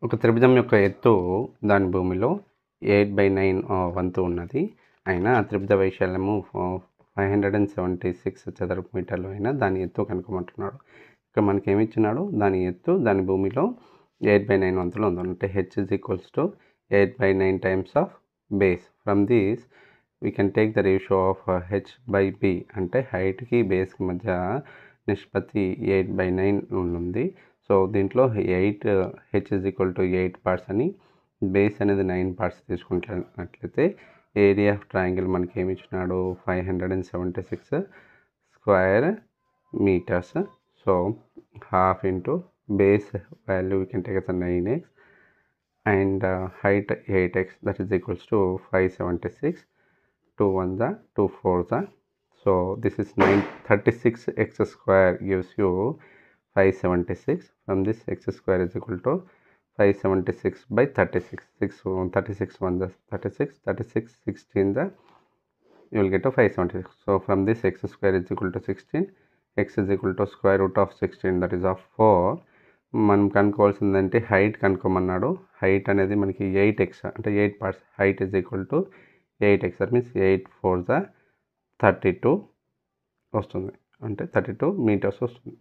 ఒక త్రిభుజం యొక్క ఎత్తు దాని భూమిలో 8/9 వంతు ఉన్నది. అయినా ఆ త్రిభుజ వైశాల్యము 576 చదరపు మీటర్లు అయినా దాని ఎత్తు కనుక్కోమంటున్నాడు. ఇక్కడ మనకి ఏమి ఇచ్చినాడు, దాని ఎత్తు దాని భూమిలో 8/9 వంతులు ఉంది. అంటే h is equals to 8/9 times of base. From this we can take the ratio of h by b. అంటే హైట్కి బేస్కి మధ్య నిష్పత్తి 8/9 ఉంది. సో దీంట్లో 8 h is equal to 8 parts అని, బేస్ అనేది 9 parts తీసుకుంటున్నట్లయితే ఏరియా ఆఫ్ ట్రయాంగిల్ మనకి ఏమి ఇచ్చినాడు, 576 square meters. So half into base value we can take as a 9x and height 8x, that is equals to 576. 2 1 the 2 4 the, so this is 36x square gives you 576. From this x square is equal to 576 by 36. 36 1 the 36, 36 16 the, you will get to 576. So from this x square is equal to 16, x is equal to square root of 16, that is of 4. మనం కనుక్కోవాల్సిందంటే height కనుక్కోమన్నాడు. Height అనేది మనకి 8x అంటే 8 parts. Height is equal to 8x, that means 8 4 32 వస్తుంది, అంటే 32 metres వస్తుంది.